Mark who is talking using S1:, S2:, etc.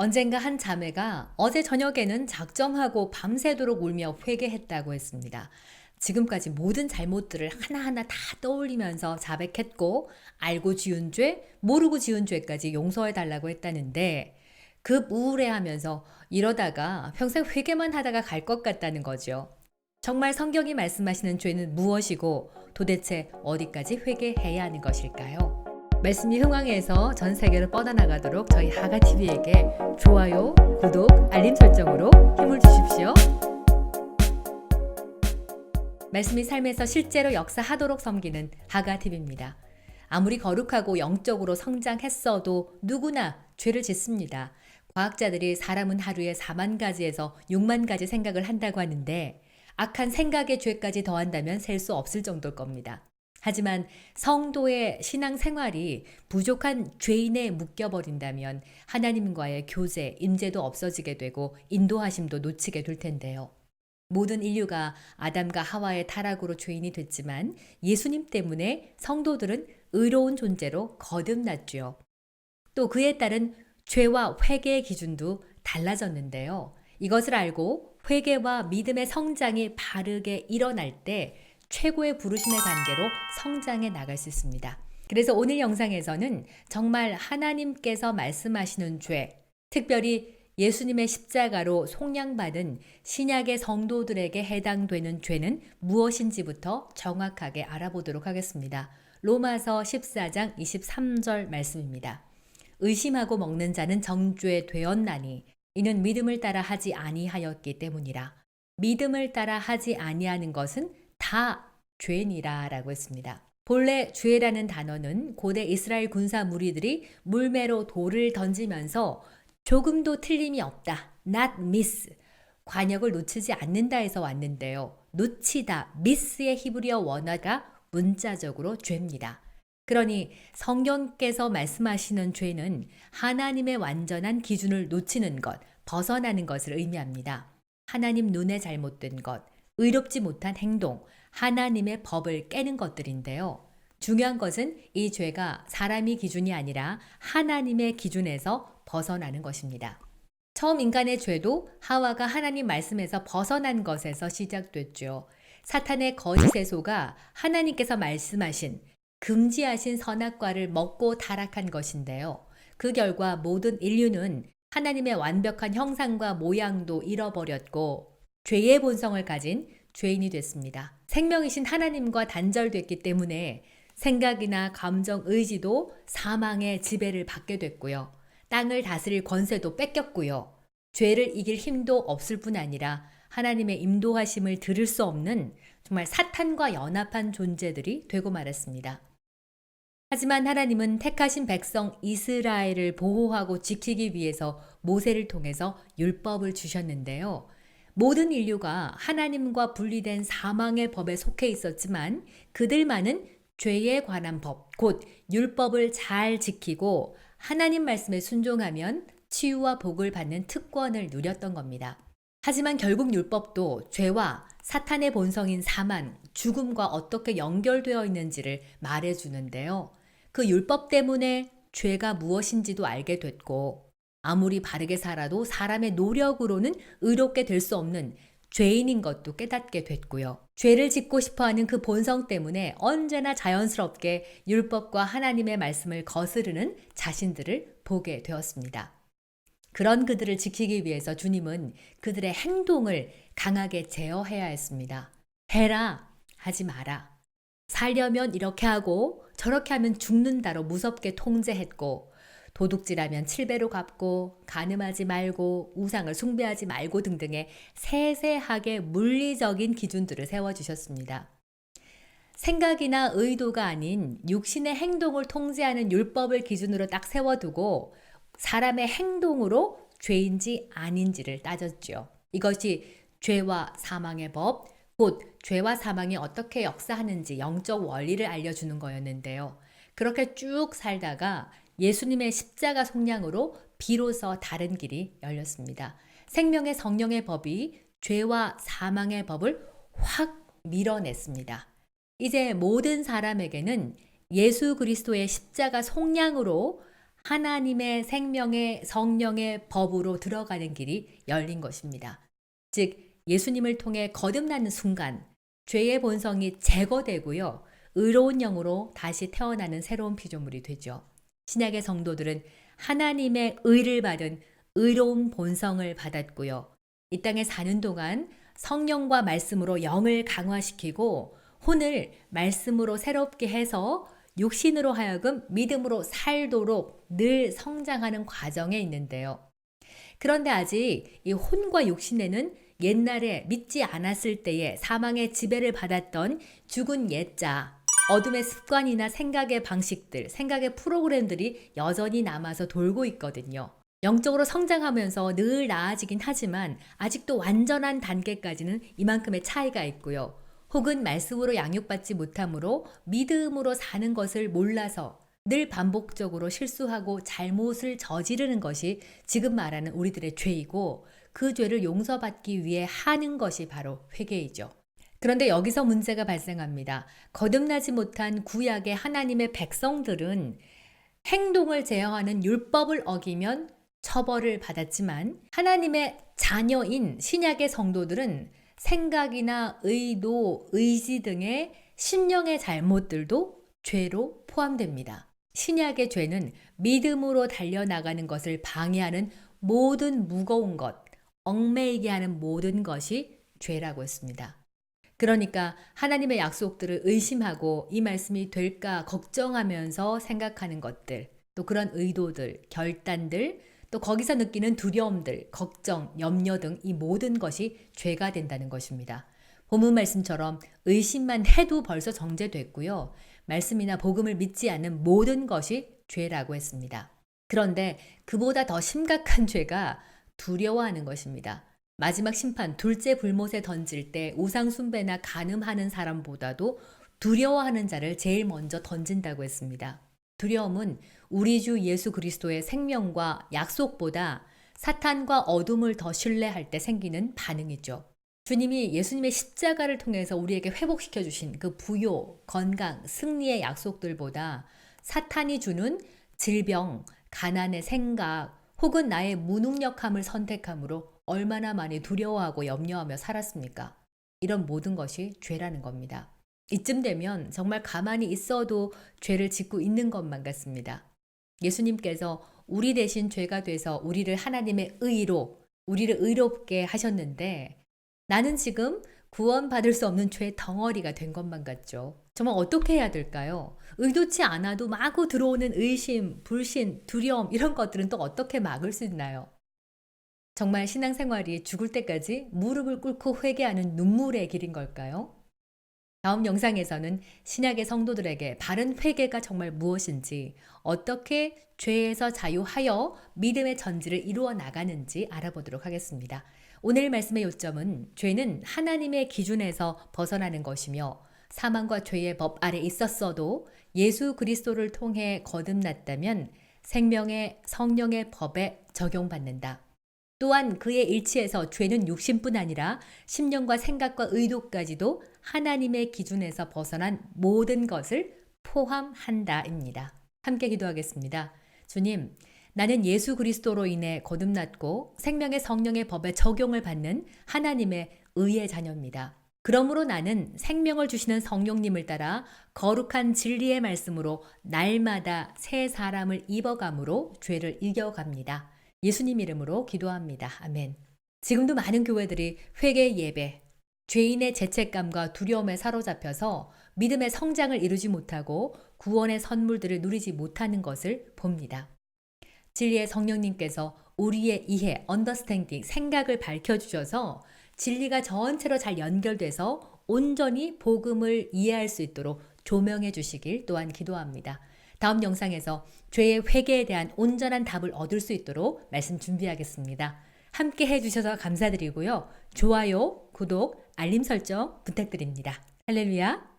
S1: 언젠가 한 자매가 어제 저녁에는 작정하고 밤새도록 울며 회개했다고 했습니다. 지금까지 모든 잘못들을 하나하나 다 떠올리면서 자백했고, 알고 지은 죄, 모르고 지은 죄까지 용서해달라고 했다는데, 급 우울해하면서 이러다가 평생 회개만 하다가 갈 것 같다는 거죠. 정말 성경이 말씀하시는 죄는 무엇이고 도대체 어디까지 회개해야 하는 것일까요? 말씀이 흥왕해서 전 세계로 뻗어나가도록 저희 하가TV에게 좋아요, 구독, 알림 설정으로 힘을 주십시오. 말씀이 삶에서 실제로 역사하도록 섬기는 하가TV입니다. 아무리 거룩하고 영적으로 성장했어도 누구나 죄를 짓습니다. 과학자들이 사람은 하루에 4만 가지에서 6만 가지 생각을 한다고 하는데 악한 생각의 죄까지 더한다면 셀 수 없을 정도일 겁니다. 하지만 성도의 신앙생활이 부족한 죄인에 묶여버린다면 하나님과의 교제, 임재도 없어지게 되고 인도하심도 놓치게 될 텐데요. 모든 인류가 아담과 하와의 타락으로 죄인이 됐지만 예수님 때문에 성도들은 의로운 존재로 거듭났죠. 또 그에 따른 죄와 회개의 기준도 달라졌는데요. 이것을 알고 회개와 믿음의 성장이 바르게 일어날 때 최고의 부르심의 단계로 성장해 나갈 수 있습니다. 그래서 오늘 영상에서는 정말 하나님께서 말씀하시는 죄, 특별히 예수님의 십자가로 속량받은 신약의 성도들에게 해당되는 죄는 무엇인지부터 정확하게 알아보도록 하겠습니다. 로마서 14장 23절 말씀입니다. 의심하고 먹는 자는 정죄 되었나니 이는 믿음을 따라 하지 아니하였기 때문이라. 믿음을 따라 하지 아니하는 것은 다 죄니라 라고 했습니다. 본래 죄라는 단어는 고대 이스라엘 군사 무리들이 물매로 돌을 던지면서 조금도 틀림이 없다, not miss, 관역을 놓치지 않는다에서 왔는데요. 놓치다, miss의 히브리어 원어가 문자적으로 죄입니다. 그러니 성경께서 말씀하시는 죄는 하나님의 완전한 기준을 놓치는 것, 벗어나는 것을 의미합니다. 하나님 눈에 잘못된 것, 의롭지 못한 행동, 하나님의 법을 깨는 것들인데요. 중요한 것은 이 죄가 사람의 기준이 아니라 하나님의 기준에서 벗어나는 것입니다. 처음 인간의 죄도 하와가 하나님 말씀에서 벗어난 것에서 시작됐죠. 사탄의 거짓 세소가 하나님께서 말씀하신 금지하신 선악과를 먹고 타락한 것인데요. 그 결과 모든 인류는 하나님의 완벽한 형상과 모양도 잃어버렸고 죄의 본성을 가진 죄인이 됐습니다. 생명이신 하나님과 단절됐기 때문에 생각이나 감정, 의지도 사망의 지배를 받게 됐고요. 땅을 다스릴 권세도 뺏겼고요. 죄를 이길 힘도 없을 뿐 아니라 하나님의 인도하심을 들을 수 없는 정말 사탄과 연합한 존재들이 되고 말았습니다. 하지만 하나님은 택하신 백성 이스라엘을 보호하고 지키기 위해서 모세를 통해서 율법을 주셨는데요. 모든 인류가 하나님과 분리된 사망의 법에 속해 있었지만 그들만은 죄에 관한 법, 곧 율법을 잘 지키고 하나님 말씀에 순종하면 치유와 복을 받는 특권을 누렸던 겁니다. 하지만 결국 율법도 죄와 사탄의 본성인 사망, 죽음과 어떻게 연결되어 있는지를 말해주는데요. 그 율법 때문에 죄가 무엇인지도 알게 됐고 아무리 바르게 살아도 사람의 노력으로는 의롭게 될 수 없는 죄인인 것도 깨닫게 됐고요. 죄를 짓고 싶어하는 그 본성 때문에 언제나 자연스럽게 율법과 하나님의 말씀을 거스르는 자신들을 보게 되었습니다. 그런 그들을 지키기 위해서 주님은 그들의 행동을 강하게 제어해야 했습니다. 해라, 하지 마라. 살려면 이렇게 하고 저렇게 하면 죽는다로 무섭게 통제했고 도둑질하면 7배로 갚고 간음하지 말고 우상을 숭배하지 말고 등등의 세세하게 물리적인 기준들을 세워주셨습니다. 생각이나 의도가 아닌 육신의 행동을 통제하는 율법을 기준으로 딱 세워두고 사람의 행동으로 죄인지 아닌지를 따졌죠. 이것이 죄와 사망의 법, 곧 죄와 사망이 어떻게 역사하는지 영적 원리를 알려주는 거였는데요. 그렇게 쭉 살다가 예수님의 십자가 속량으로 비로소 다른 길이 열렸습니다. 생명의 성령의 법이 죄와 사망의 법을 확 밀어냈습니다. 이제 모든 사람에게는 예수 그리스도의 십자가 속량으로 하나님의 생명의 성령의 법으로 들어가는 길이 열린 것입니다. 즉 예수님을 통해 거듭나는 순간 죄의 본성이 제거되고요. 의로운 영으로 다시 태어나는 새로운 피조물이 되죠. 신약의 성도들은 하나님의 의를 받은 의로운 본성을 받았고요. 이 땅에 사는 동안 성령과 말씀으로 영을 강화시키고 혼을 말씀으로 새롭게 해서 육신으로 하여금 믿음으로 살도록 늘 성장하는 과정에 있는데요. 그런데 아직 이 혼과 육신에는 옛날에 믿지 않았을 때에 사망의 지배를 받았던 죽은 옛자, 어둠의 습관이나 생각의 방식들, 생각의 프로그램들이 여전히 남아서 돌고 있거든요. 영적으로 성장하면서 늘 나아지긴 하지만 아직도 완전한 단계까지는 이만큼의 차이가 있고요. 혹은 말씀으로 양육받지 못함으로 믿음으로 사는 것을 몰라서 늘 반복적으로 실수하고 잘못을 저지르는 것이 지금 말하는 우리들의 죄이고 그 죄를 용서받기 위해 하는 것이 바로 회개이죠. 그런데 여기서 문제가 발생합니다. 거듭나지 못한 구약의 하나님의 백성들은 행동을 제어하는 율법을 어기면 처벌을 받았지만 하나님의 자녀인 신약의 성도들은 생각이나 의도, 의지 등의 심령의 잘못들도 죄로 포함됩니다. 신약의 죄는 믿음으로 달려나가는 것을 방해하는 모든 무거운 것, 얽매이게 하는 모든 것이 죄라고 했습니다. 그러니까 하나님의 약속들을 의심하고 이 말씀이 될까 걱정하면서 생각하는 것들, 또 그런 의도들, 결단들, 또 거기서 느끼는 두려움들, 걱정, 염려 등 이 모든 것이 죄가 된다는 것입니다. 본문 말씀처럼 의심만 해도 벌써 정죄됐고요. 말씀이나 복음을 믿지 않는 모든 것이 죄라고 했습니다. 그런데 그보다 더 심각한 죄가 두려워하는 것입니다. 마지막 심판, 둘째 불못에 던질 때 우상 숭배나 간음하는 사람보다도 두려워하는 자를 제일 먼저 던진다고 했습니다. 두려움은 우리 주 예수 그리스도의 생명과 약속보다 사탄과 어둠을 더 신뢰할 때 생기는 반응이죠. 주님이 예수님의 십자가를 통해서 우리에게 회복시켜 주신 그 부요, 건강, 승리의 약속들보다 사탄이 주는 질병, 가난의 생각, 혹은 나의 무능력함을 선택함으로 얼마나 많이 두려워하고 염려하며 살았습니까? 이런 모든 것이 죄라는 겁니다. 이쯤 되면 정말 가만히 있어도 죄를 짓고 있는 것만 같습니다. 예수님께서 우리 대신 죄가 돼서 우리를 하나님의 의로, 우리를 의롭게 하셨는데 나는 지금 구원받을 수 없는 죄의 덩어리가 된 것만 같죠. 정말 어떻게 해야 될까요? 의도치 않아도 마구 들어오는 의심, 불신, 두려움 이런 것들은 또 어떻게 막을 수 있나요? 정말 신앙생활이 죽을 때까지 무릎을 꿇고 회개하는 눈물의 길인 걸까요? 다음 영상에서는 신약의 성도들에게 바른 회개가 정말 무엇인지, 어떻게 죄에서 자유하여 믿음의 전지를 이루어 나가는지 알아보도록 하겠습니다. 오늘 말씀의 요점은 죄는 하나님의 기준에서 벗어나는 것이며 사망과 죄의 법 아래 있었어도 예수 그리스도를 통해 거듭났다면 생명의 성령의 법에 적용받는다. 또한 그의 일치에서 죄는 육신뿐 아니라 심령과 생각과 의도까지도 하나님의 기준에서 벗어난 모든 것을 포함한다입니다. 함께 기도하겠습니다. 주님, 나는 예수 그리스도로 인해 거듭났고 생명의 성령의 법에 적용을 받는 하나님의 의의 자녀입니다. 그러므로 나는 생명을 주시는 성령님을 따라 거룩한 진리의 말씀으로 날마다 새 사람을 입어감으로 죄를 이겨갑니다. 예수님 이름으로 기도합니다. 아멘. 지금도 많은 교회들이 회개 예배, 죄인의 죄책감과 두려움에 사로잡혀서 믿음의 성장을 이루지 못하고 구원의 선물들을 누리지 못하는 것을 봅니다. 진리의 성령님께서 우리의 이해, understanding, 생각을 밝혀주셔서 진리가 전체로 잘 연결돼서 온전히 복음을 이해할 수 있도록 조명해 주시길 또한 기도합니다. 다음 영상에서 죄의 회개에 대한 온전한 답을 얻을 수 있도록 말씀 준비하겠습니다. 함께 해주셔서 감사드리고요. 좋아요, 구독, 알림 설정 부탁드립니다. 할렐루야!